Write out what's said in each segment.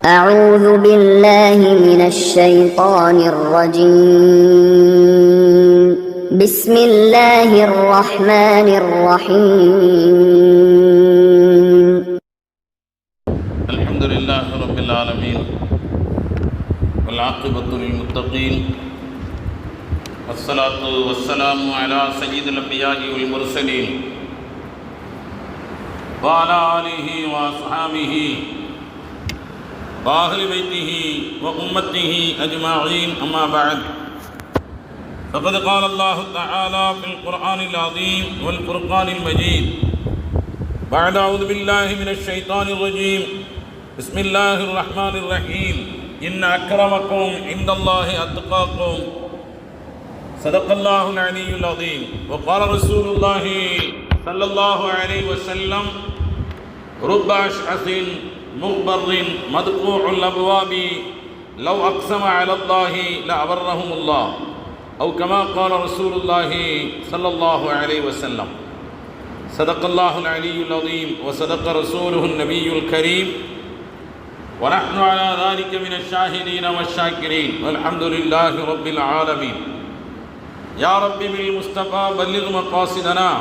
أعوذ بالله من الشيطان الرجيم بسم الله الرحمن الرحيم الحمد لله رب العالمين والعاقبة للمتقين والصلاة والسلام على سيد الأنبياء والمرسلين وعلى آله وأصحابه وأهل بيته وأمته أجمعين أما بعد فقد قال الله تعالى في القرآن العظيم والفرقان المجيد بعد أعوذ بالله من الشيطان الرجيم بسم الله الرحمن الرحيم إن أكرمكم عند الله أتقاكم صدق الله العلي العظيم وقال رسول الله صلى الله عليه وسلم رب أشعث مغبر مدقوع الأبواب لو أقسم على الله لأبرهم الله أو كما قال رسول الله صلى الله عليه وسلم صدق الله العلي العظيم وصدق رسوله النبي الكريم ونحن على ذلك من الشاهدين والشاكرين والحمد لله رب العالمين يا رب بالمصطفى بلغ مقاصدنا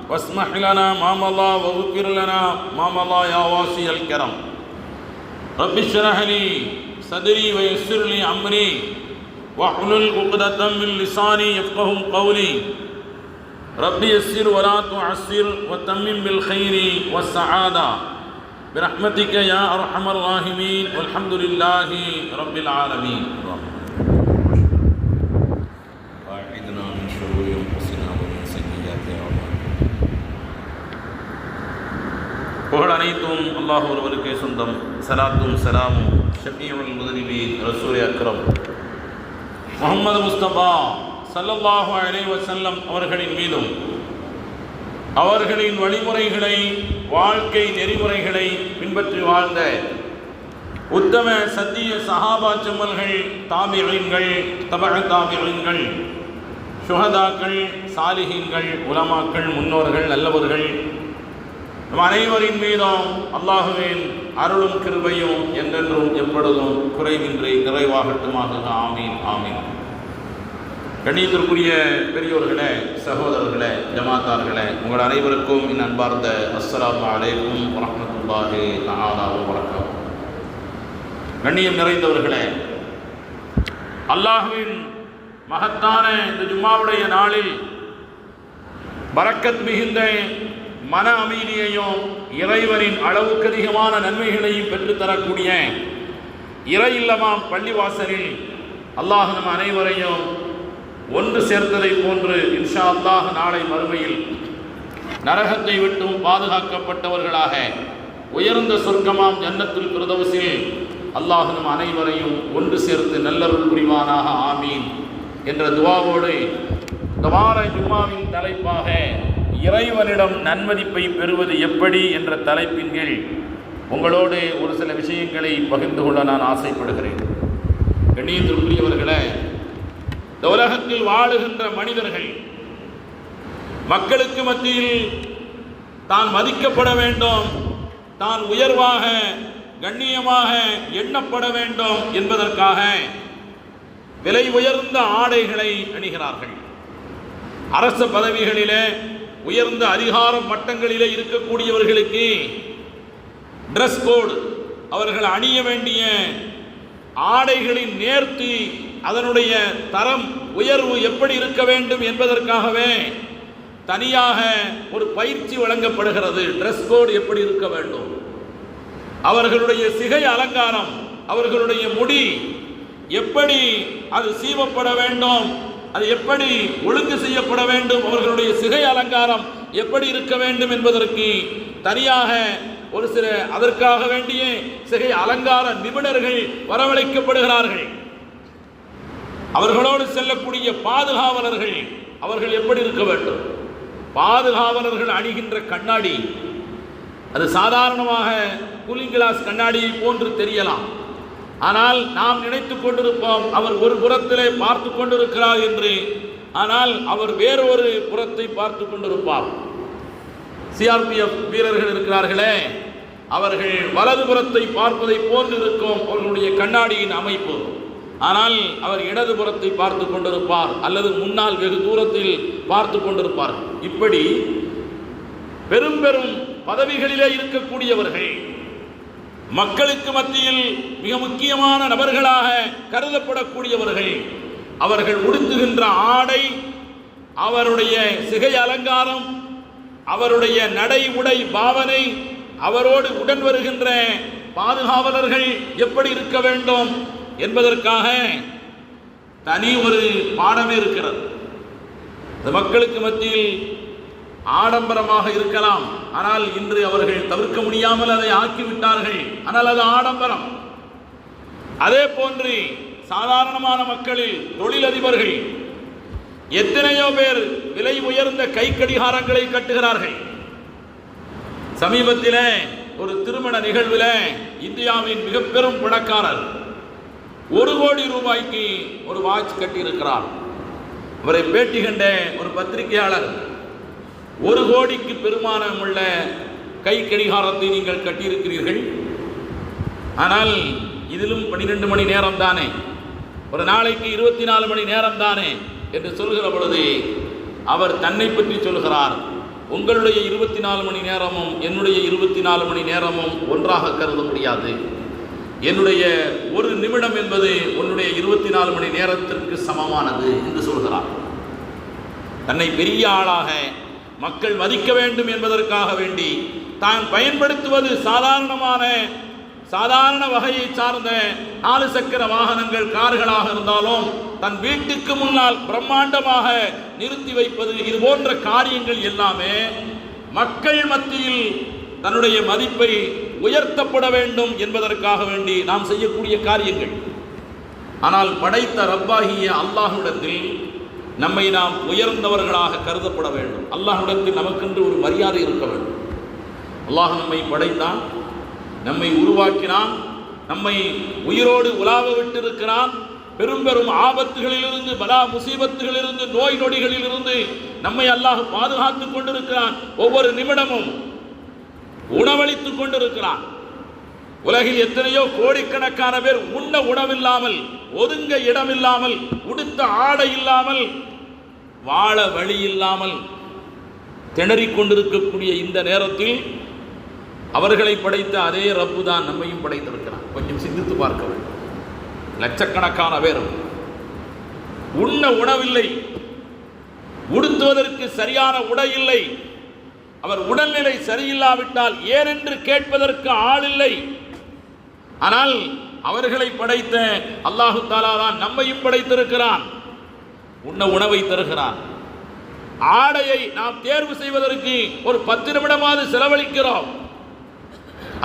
واسمح لنا ما مضى واغفر لنا ما مضى يا واسع الكرم رب اشرح لي صدري ويسر لي أمري واحلل عقدة من لساني يفقهوا قولي رب يسر ولا تعسر وتمم بالخير والسعادة برحمتك يا أرحم الراحمين والحمد لله رب العالمين واعذنا من شرور أنفسنا ومن سيئات أعمالنا புகழ் அனைத்தும் அல்லாஹ் ஒருவருக்கே சொந்தம். சலாத்தும் சலாமும் ஷஃபீஉல் முத்னிபீன் ரசூல் அக்ரம் முஹம்மது முஸ்தபா ஸல்லல்லாஹு அலைஹி வஸல்லம் அவர்களின் மீதும் அவர்களின் வழிமுறைகளை வாழ்க்கை நெறிமுறைகளை பின்பற்றி வாழ்ந்த உத்தம சத்திய சஹாபா செம்மல்கள், தாபிஈன்கள், தபஅ தாபிஈன்கள், ஷுஹதாக்கள், சாலிஹீன்கள், உலமாக்கள், முன்னோர்கள், நல்லவர்கள் நம் அனைவரின் மீதும் அல்லாஹுவின் அருளும் கிருபையும் என்றென்றும் எப்பொழுதும் குறைவின்றி நிறைவாகட்டுமாக. ஆமீன் ஆமீன். கண்ணியத்திற்குரிய பெரியோர்களே, சகோதரர்களே, ஜமாத்தார்களே, உங்கள் அனைவருக்கும் என் அன்பார்ந்த அஸ்ஸலாமு அலைக்கும் வரஹ்மத்துல்லாஹி தஆலா வபரகாத்துஹு. கண்ணியம் நிறைந்தவர்களே, அல்லாஹுவின் மகத்தான இந்த ஜும்மாவுடைய நாளில் பரக்கத் மிகுந்த மன அமைதியையும் இறைவனின் அளவுக்கு அதிகமான நன்மைகளையும் பெற்றுத்தரக்கூடிய இறை இல்லமாம் பள்ளிவாசலில் அல்லாஹ் நம் அனைவரையும் ஒன்று சேர்த்ததை போன்று இன்ஷா அல்லாஹ் நாளை மறுமையில் நரகத்தை விட்டும் பாதுகாக்கப்பட்டவர்களாக உயர்ந்த சொர்க்கமாம் ஜன்னத்துல் ஃபிர்தௌஸில் அல்லாஹ் நம் அனைவரையும் ஒன்று சேர்த்து நல்லருள் புரிவானாக. ஆமீன் என்ற துஆவோடு இந்த வார ஜும்மாவின் தலைப்பாக இறைவனிடம் நன்மதிப்பை பெறுவது எப்படி என்ற தலைப்பின் கீழ் உங்களோடு ஒரு சில விஷயங்களை பகிர்ந்து கொள்ள நான் ஆசைப்படுகிறேன். கண்ணியத்திற்குரியவர்களே, இந்த உலகத்தில் வாழுகின்ற மனிதர்கள் மக்களுக்கு மத்தியில் தான் மதிக்கப்பட வேண்டும், தான் உயர்வாக கண்ணியமாக எண்ணப்பட வேண்டும் என்பதற்காக விலை உயர்ந்த ஆடைகளை அணிகிறார்கள். அரச பதவிகளிலே உயர்ந்த அதிகார மட்டங்களிலே இருக்கக்கூடியவர்களுக்கு ட்ரெஸ் கோடு, அவர்கள் அணிய வேண்டிய ஆடைகளின் நேர்த்தி, அதனுடைய தரம் உயர்வு எப்படி இருக்க வேண்டும் என்பதற்காகவே தனியாக ஒரு பயிற்சி வழங்கப்படுகிறது. ட்ரெஸ் கோடு எப்படி இருக்க வேண்டும், அவர்களுடைய சிகை அலங்காரம், அவர்களுடைய முடி எப்படி அது சீவப்பட வேண்டும், அது எப்படி ஒழுங்கு செய்யப்பட வேண்டும், அவர்களுடைய சிகை அலங்காரம் எப்படி இருக்க வேண்டும் என்பதற்கு தனியாக ஒரு சில அதற்காக வேண்டிய சிகை அலங்கார நிபுணர்கள் வரவழைக்கப்படுகிறார்கள். அவர்களோடு செல்லக்கூடிய பாதுகாவலர்கள் அவர்கள் எப்படி இருக்க வேண்டும், பாதுகாவலர்கள் அணிகின்ற கண்ணாடி அது சாதாரணமாக கூலிங் கிளாஸ் கண்ணாடியை போன்று தெரியலாம். ஆனால் நாம் நினைத்து கொண்டிருப்போம் அவர் ஒரு புறத்திலே பார்த்து கொண்டிருக்கிறார் என்று. ஆனால் அவர் வேறொரு புறத்தை பார்த்து கொண்டிருப்பார். சிஆர்பிஎஃப் வீரர்கள் இருக்கிறார்களே, அவர்கள் வலதுபுறத்தை பார்ப்பதை போன்றிருக்கும் அவர்களுடைய கண்ணாடியின் அமைப்பு. ஆனால் அவர் இடதுபுறத்தை பார்த்து கொண்டிருப்பார் அல்லது முன்னால் வெகு தூரத்தில் பார்த்து கொண்டிருப்பார். இப்படி பெரும் பெரும் பதவிகளிலே இருக்கக்கூடியவர்கள், மக்களுக்கு மத்தியில் மிக முக்கியமான நபர்களாக கருதப்படக்கூடியவர்கள், அவர்கள் உடுத்துகின்ற ஆடை, அவருடைய சிகை அலங்காரம், அவருடைய நடை உடை பாவனை, அவரோடு உடன் வருகின்ற பாதுகாவலர்கள் எப்படி இருக்க வேண்டும் என்பதற்காக தனி ஒரு பாடமே இருக்கிறது. மக்களுக்கு மத்தியில் ஆடம்பரமாக இருக்கலாம், ஆனால் இன்று அவர்கள் தவிர்க்க முடியாமல் அதை ஆக்கிவிட்டார்கள். ஆனால் அது ஆடம்பரம். அதே போன்று சாதாரணமான மக்களில் தொழிலதிபர்கள் எத்தனையோ பேர் விலை உயர்ந்த கை கடிகாரங்களை கட்டுகிறார்கள். சமீபத்தில் ஒரு திருமண நிகழ்வில் இந்தியாவின் மிக பெரும் பணக்காரர் 1 கோடி ரூபாய்க்கு ஒரு வாட்ச் கட்டியிருக்கிறார். அவரை பேட்டி கண்ட ஒரு பத்திரிகையாளர், 1 கோடிக்கு பெருமானம் உள்ள கை கடிகாரத்தை நீங்கள் கட்டியிருக்கிறீர்கள், ஆனால் இதிலும் 12 மணி நேரம் தானே, ஒரு நாளைக்கு 24 மணி நேரம் தானே என்று சொல்கிற பொழுது அவர் தன்னை பற்றி சொல்கிறார், உங்களுடைய 24 மணி நேரமும் என்னுடைய 24 மணி நேரமும் ஒன்றாக கருத முடியாது. என்னுடைய ஒரு நிமிடம் என்பது உன்னுடைய 24 மணி நேரத்திற்கு சமமானது என்று சொல்கிறார். தன்னை பெரிய ஆளாக மக்கள் மதிக்க வேண்டும் என்பதற்காக வேண்டி தான் பயன்படுத்துவது சாதாரண வகையை சார்ந்த 4 சக்கர வாகனங்கள், கார்களாக இருந்தாலும் தன் வீட்டுக்கு முன்னால் பிரம்மாண்டமாக நிறுத்தி வைப்பது, இது போன்ற காரியங்கள் எல்லாமே மக்கள் மத்தியில் தன்னுடைய மதிப்பை உயர்த்தப்பட வேண்டும் என்பதற்காக வேண்டி நாம் செய்யக்கூடிய காரியங்கள். ஆனால் படைத்த ரப்பாகிய அல்லாஹ்விடத்தில் நம்மை நாம் உயர்ந்தவர்களாக கருதப்பட வேண்டும். அல்லாஹ்விடத்தில் நமக்கென்று ஒரு மரியாதை இருக்க வேண்டும். அல்லாஹ் நம்மை படைத்தான், நம்மை உருவாக்கினான், நம்மை உயிரோடு உலாவ விட்டிருக்கிறான். பெரும் பெரும் ஆபத்துகளிலிருந்து, பலா முசீபத்துகளிலிருந்து, நோய் நொடிகளிலிருந்து நம்மை அல்லாஹ் பாதுகாத்துக் கொண்டிருக்கிறான். ஒவ்வொரு நிமிடமும் உணவளித்துக் கொண்டிருக்கிறான். உலகில் எத்தனையோ கோடிக்கணக்கான பேர் உண்ண உணவில்லாமல், ஒதுங்க இடமில்லாமல், உடுத்த ஆடை இல்லாமல், வாழ வழி இல்லாமல் திணறிக் கொண்டிருக்கக்கூடிய இந்த நேரத்தில் அவர்களை படைத்த அதே ரப்பு தான் நம்மையும் படைத்திருக்கிறான். கொஞ்சம் சிந்தித்து பார்க்க வேண்டும். லட்சக்கணக்கான பேர் உண்ண உணவில்லை, உடுத்துவதற்கு சரியான உடை இல்லை, அவர் உடல்நிலை சரியில்லாவிட்டால் ஏனென்று கேட்பதற்கு ஆள் இல்லை. ஆனால் அவர்களை படைத்த அல்லாஹு தஆலா தான் நம்மையும் படைத்திருக்கிறான், உண்ண உணவை தருகிறான். ஆடையை நாம் தேர்வு செய்வதற்கு ஒரு 10 நிமிடமாவது செலவழிக்கிறோம்.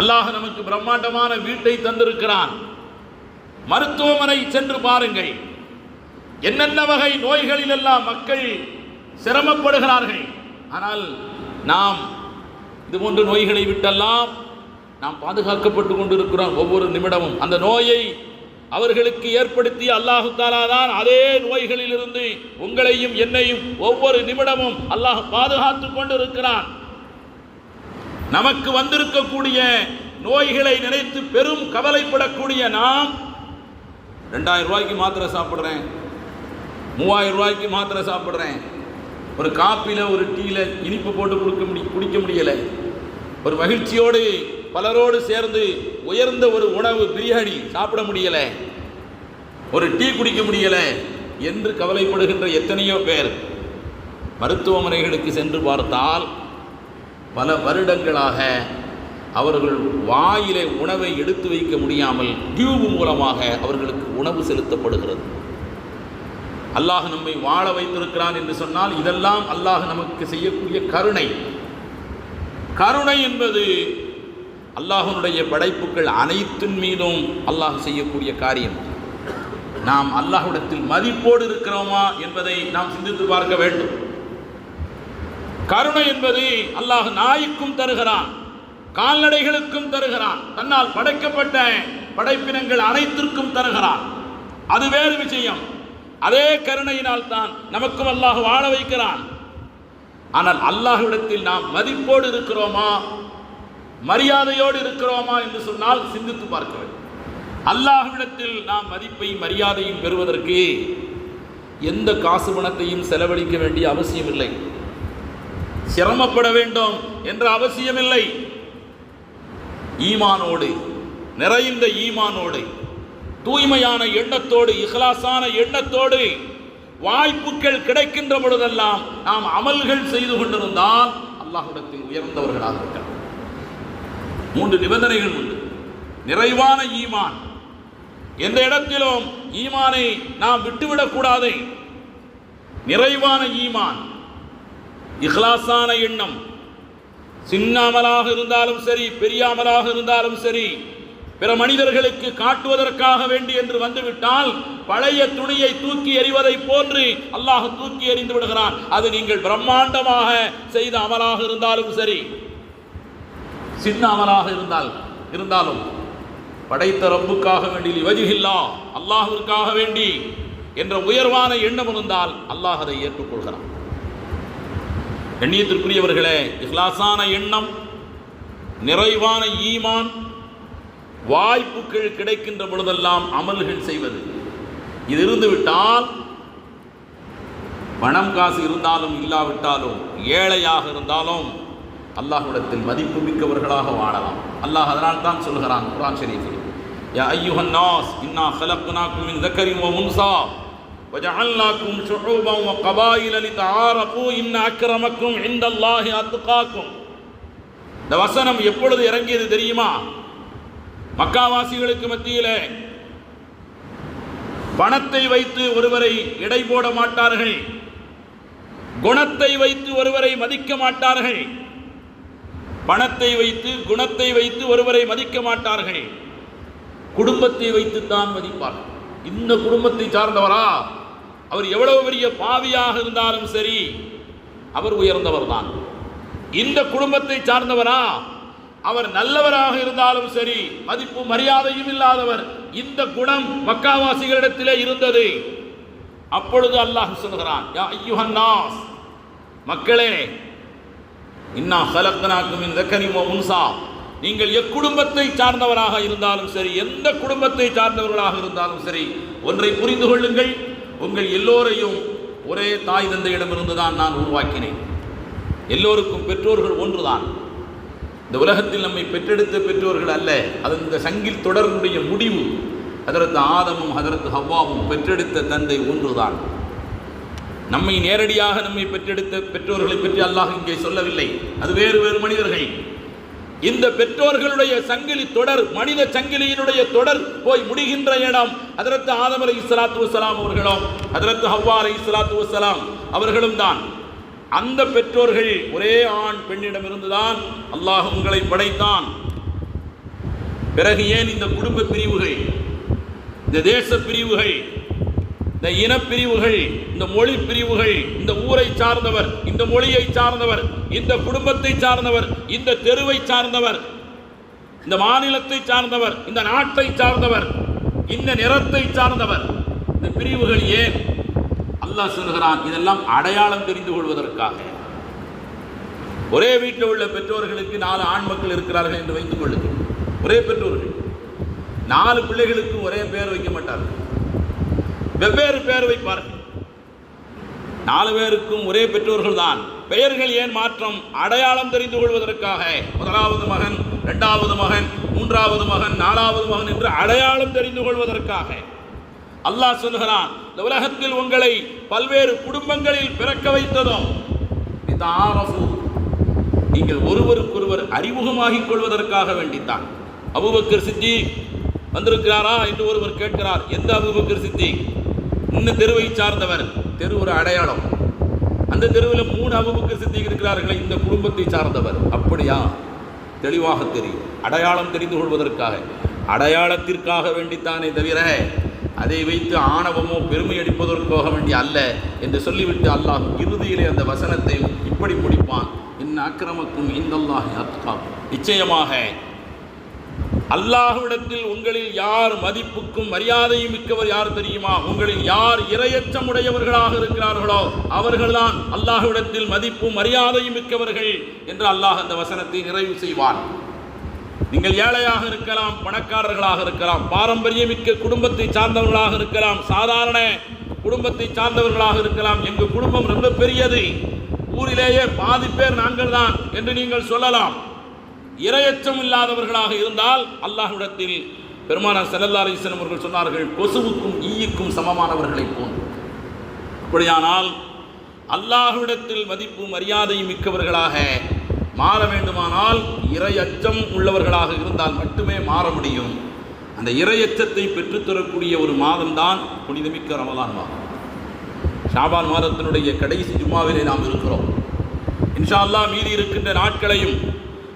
அல்லாஹ் நமக்கு பிரம்மாண்டமான வீட்டை தந்திருக்கிறான். மருத்துவமனை சென்று பாருங்கள், என்னென்ன வகை நோய்களில் எல்லாம் மக்கள் சிரமப்படுகிறார்கள். ஆனால் நாம் இதுபோன்ற நோய்களை விட்டெல்லாம் நாம் பாதுகாக்கப்பட்டு கொண்டிருக்கிறோம். ஒவ்வொரு நிமிடமும் அந்த நோயை அவர்களுக்கு ஏற்படுத்தி அல்லாஹு தஆலா தான் அதே நோய்களிலிருந்து உங்களையும் என்னையும் ஒவ்வொரு நிமிடமும் அல்லாஹ் பாதுகாத்து கொண்டிருக்கிறான். நமக்கு வந்திருக்கக்கூடிய நோய்களை நினைத்து பெரும் கவலைப்படக்கூடிய நாம் 2000 ரூபாய்க்கு மாத்திரை சாப்பிட்றேன், 3000 ரூபாய்க்கு மாத்திரை சாப்பிட்றேன், ஒரு காப்பியில் ஒரு டீயில் இனிப்பு போட்டு குடிக்க முடியலை, ஒரு மகிழ்ச்சியோடு பலரோடு சேர்ந்து உயர்ந்த ஒரு உணவு பிரியாணி சாப்பிட முடியலை, ஒரு டீ குடிக்க முடியலை என்று கவலைப்படுகின்ற எத்தனையோ பேர் மருத்துவமனைகளுக்கு சென்று பார்த்தால் பல வருடங்களாக அவர்கள் வாயிலே உணவை எடுத்து வைக்க முடியாமல் டியூப் மூலமாக அவர்களுக்கு உணவு செலுத்தப்படுகிறது. அல்லாஹ் நம்மை வாழ வைத்திருக்கிறான் என்று சொன்னால் இதெல்லாம் அல்லாஹ் நமக்கு செய்யக்கூடிய கருணை. கருணை என்பது அல்லாஹ்வுடைய படைப்புகள் அனைத்தின் மீதும் அல்லாஹ் செய்யக்கூடிய காரியம். நாம் அல்லாஹ்விடத்தில் மதிப்போடு இருக்கிறோமா என்பதை நாம் சிந்தித்து பார்க்க வேண்டும். கருணை என்பது அல்லாஹ் நாய்க்கும் தருகிறான், கால்நடைகளுக்கும் தருகிறான், தன்னால் படைக்கப்பட்ட படைப்பினங்கள் அனைத்திற்கும் தருகிறான். அது வேறு விஷயம். அதே கருணையினால் தான் நமக்கும் அல்லாஹ் வாழ வைக்கிறான். ஆனால் அல்லாஹ்விடத்தில் நாம் மதிப்போடு இருக்கிறோமா? மரியாதையோடு இருக்கிறோமா என்று சொன்னால் சிந்தித்து பார்க்க வேண்டும். அல்லாஹ்விடத்தில் நாம் மதிப்பை மரியாதையும் பெறுவதற்கு எந்த காசு பணத்தையும் செலவழிக்க வேண்டிய அவசியம் இல்லை, சிரமப்பட வேண்டும் என்ற அவசியமில்லை. ஈமானோடு, நிறைந்த ஈமானோடு, தூய்மையான எண்ணத்தோடு, இஹ்லாஸான எண்ணத்தோடு வாய்ப்புகள் கிடைக்கின்ற பொழுதெல்லாம் நாம் அமல்கள் செய்து கொண்டிருந்தால் அல்லாஹ்விடத்தில் உயர்ந்தவர்களாக இருக்கிறார். 3 நிபந்தனைகள் உண்டு. நிறைவான ஈமான், எந்த இடத்திலும் ஈமானை நாம் விட்டுவிடக்கூடாது. நிறைவான ஈமான், இஹ்லாஸான எண்ணம், சின்ன அமலாக இருந்தாலும் சரி, பெரிய அமலாக இருந்தாலும் சரி, பிற மனிதர்களுக்கு காட்டுவதற்காக வேண்டி என்று வந்துவிட்டால் பழைய துணியை தூக்கி எறிவதை போன்று அல்லாஹ் தூக்கி எறிந்து விடுகிறான். அது நீங்கள் பிரம்மாண்டமாக செய்த அமலாக இருந்தாலும் சரி, சின்ன அமலாக இருந்தாலும் படைத்த ரப்புக்காக வேண்டி வஜிஹில்லா, அல்லாஹ்விற்காக வேண்டி என்ற உயர்வான எண்ணம் இருந்தால் அல்லாஹ் அதை ஏற்றுக்கொள்கிறான். கண்ணியத்திற்குரியவர்களே, இஹ்லாஸான எண்ணம், நிறைவான ஈமான், வாய்ப்புகள் கிடைக்கின்ற பொழுதெல்லாம் அமல்கள் செய்வது, இது இருந்துவிட்டால் பணம் காசு இருந்தாலும் இல்லாவிட்டாலும், ஏழையாக இருந்தாலும் அல்லாஹ்விடத்தில் மதிப்பு மிக்கவர்களாக வாழலாம். அல்லாஹ் அதனால் தான் சொல்கிறான் குர்ஆன் ஷரீஃபில், யா அய்யுஹன் நாஸ் இன்னா خلقناكم من ذكر وانثى وجعلناكم شعوبا وقبائل لتعارفوا ان اكرمكم عند الله اتقاكم. இந்த வசனம் எப்பொழுது இறங்கியது தெரியுமா? மக்காவாசிகளுக்கு மத்தியிலே பணத்தை வைத்து ஒருவரை எடை போட மாட்டார்கள், குணத்தை வைத்து ஒருவரை மதிக்க மாட்டார்கள். பணத்தை வைத்து, குணத்தை வைத்து ஒருவரை மதிக்க மாட்டார்கள், குடும்பத்தை வைத்துத்தான் மதிப்பார்கள். இந்த குடும்பத்தை சார்ந்தவரா, அவர் எவ்வளவு பெரிய பாவியாக இருந்தாலும் சரி அவர் உயர்ந்தவர் தான். இந்த குடும்பத்தை சார்ந்தவரா, அவர் நல்லவராக இருந்தாலும் சரி மதிப்பு மரியாதையும் இல்லாதவர். இந்த குணம் மக்காவாசிகளிடத்திலே இருந்தது. அப்பொழுது அல்லாஹ் சொல்கிறான், யா அய்யுஹன் நாஸ், மக்களே, இன்னா خلقناكم من ذكر وانثى, நீங்கள் எக்குடும்பத்தை சார்ந்தவராக இருந்தாலும் சரி, எந்த குடும்பத்தை சார்ந்தவர்களாக இருந்தாலும் சரி, ஒன்றை புரிந்து கொள்ளுங்கள், உங்கள் எல்லோரையும் ஒரே தாய் தந்தையிடமிருந்து தான் நான் உருவாக்கினேன். எல்லோருக்கும் பெற்றோர்கள் ஒன்றுதான். இந்த உலகத்தில் நம்மை பெற்றெடுத்த பெற்றோர்கள் அல்ல, அது இந்த சங்கில் தொடர்புடைய முடிவு. ஹதரத் ஆதமும் ஹதரத் ஹவ்வாவும் பெற்றெடுத்த தந்தை ஒன்றுதான். நம்மை நேரடியாக நம்மை பெற்றெடுத்த பெற்றோர்களை பற்றி அல்லாஹ் இங்கே சொல்லவில்லை, அது வேறு வேறு மனிதர்கள். இந்த பெற்றோர்களுடைய சங்கிலி தொடர், மனித சங்கிலியினுடைய தொடர் போய் முடிகின்ற இடம் ஹதரத் ஆதம் அலைஹிஸ்ஸலாத்து வஸ்ஸலாம் அவர்களும் ஹதரத் ஹவ்வா அலைஹிஸ்ஸலாத்து வஸ்ஸலாம் அவர்களும் தான். அந்த பெற்றோர்கள் ஒரே ஆண் பெண்ணிடம் இருந்துதான் அல்லாஹ் உங்களை படைத்தான். பிறகு ஏன் இந்த குடும்ப பிரிவுகள், இந்த தேச பிரிவுகள், இந்த இனப்பிரிவுகள், இந்த மொழி பிரிவுகள், இந்த ஊரை சார்ந்தவர், இந்த மொழியை சார்ந்தவர், இந்த குடும்பத்தை சார்ந்தவர், இந்த தெருவை சார்ந்தவர், இந்த மாநிலத்தை சார்ந்தவர், இந்த நாட்டை சார்ந்தவர், இந்த நிறத்தை சார்ந்தவர், இந்த பிரிவுகள் ஏன்? அல்லாஹ் சொல்கிறான், இதெல்லாம் அடையாளம் தெரிந்து கொள்வதற்காக. ஒரே வீட்டில் உள்ள பெற்றோர்களுக்கு 4 ஆண் மக்கள் இருக்கிறார்கள் என்று வைத்துக் கொள்ளுங்கள். ஒரே பெற்றோர்கள் 4 பிள்ளைகளுக்கு ஒரே பெயர் வைக்க மாட்டார்கள், வெவ்வேறு பெயர் வைப்பார்கள். 4 பேருக்கும் ஒரே பெற்றோர்கள் தான். பெயர்கள் ஏன் மாற்றம்? அடையாளம் தெரிந்து கொள்வதற்காக. முதலாவது மகன், 2வது மகன், 3வது மகன், 4வது மகன் என்று அடையாளம் தெரிந்து கொள்வதற்காக. அல்லாஹ் சொல்கிறான், இந்த உலகத்தில் உங்களை பல்வேறு குடும்பங்களில் பிறக்க வைத்ததும் நீங்கள் ஒருவருக்கொருவர் அறிமுகமாகிக் கொள்வதற்காக வேண்டித்தான். அபூபக்கர் சித்திக் வந்திருக்கிறாரா என்று ஒருவர் கேட்கிறார். எந்த அபூபக்கர் சித்திக்? இந்த தெருவை சார்ந்தவர். தெரு ஒரு அடையாளம். அந்த தெருவில் 3 அபூபக்கர் சித்திக் இருக்கிறார்களே, இந்த குடும்பத்தை சார்ந்தவர். அப்படியா? தெளிவாக தெரியும். அடையாளம் தெரிந்து கொள்வதற்காக, அடையாளத்திற்காக வேண்டித்தானே தவிர அதை வைத்து ஆணவமோ பெருமை அடிப்பதற்காக வேண்டிய அல்ல என்று சொல்லிவிட்டு அல்லாஹ் இறுதியிலே அந்த வசனத்தை இப்படி முடிப்பான், இன்ன அக்ரமக்கும் இந்தல்லாஹி அத்காக்கும். நிச்சயமாக அல்லாஹ்விடத்தில் உங்களில் யார் மதிப்புக்கும் மரியாதையும் மிக்கவர் யார் தெரியுமா? உங்களில் யார் இரையச்சம் உடையவர்களாக இருக்கிறார்களோ அவர்கள்தான் அல்லாஹ்விடத்தில் மதிப்பும் மரியாதையும் மிக்கவர்கள் என்று அல்லாஹ் அந்த வசனத்தை நிறைவு செய்வான். நீங்கள் ஏழையாக இருக்கலாம், பணக்காரர்களாக இருக்கலாம், பாரம்பரியமிக்க குடும்பத்தை சார்ந்தவர்களாக இருக்கலாம், சாதாரண குடும்பத்தை சார்ந்தவர்களாக இருக்கலாம். எங்கள் குடும்பம் ரொம்ப பெரியது, ஊரிலேயே பாதி பேர் நாங்கள் தான் என்று நீங்கள் சொல்லலாம். இரையச்சம் இல்லாதவர்களாக இருந்தால் அல்லாஹ்விடத்தில் பெருமானார் ஸல்லல்லாஹு அலைஹி வஸல்லம் அவர்கள் சொன்னார்கள், கொசுவுக்கும் ஈய்க்கும் சமமானவர்களை போன்று. அப்படியானால் அல்லாஹ்விடத்தில் மதிப்பு மரியாதை மிக்கவர்களாக மாற வேண்டுமானால் இரையச்சம் உள்ளவர்களாக இருந்தால் மட்டுமே மாற முடியும். அந்த இரையச்சத்தை பெற்றுத்தரக்கூடிய ஒரு மாதம்தான் புனிதமிக்க ரமலான் மாதம். ஷாபான் மாதத்தினுடைய கடைசி ஜும்மாவிலே நாம் இருக்கிறோம். இன்ஷா அல்லாஹ் மீதி இருக்கின்ற நாட்களையும்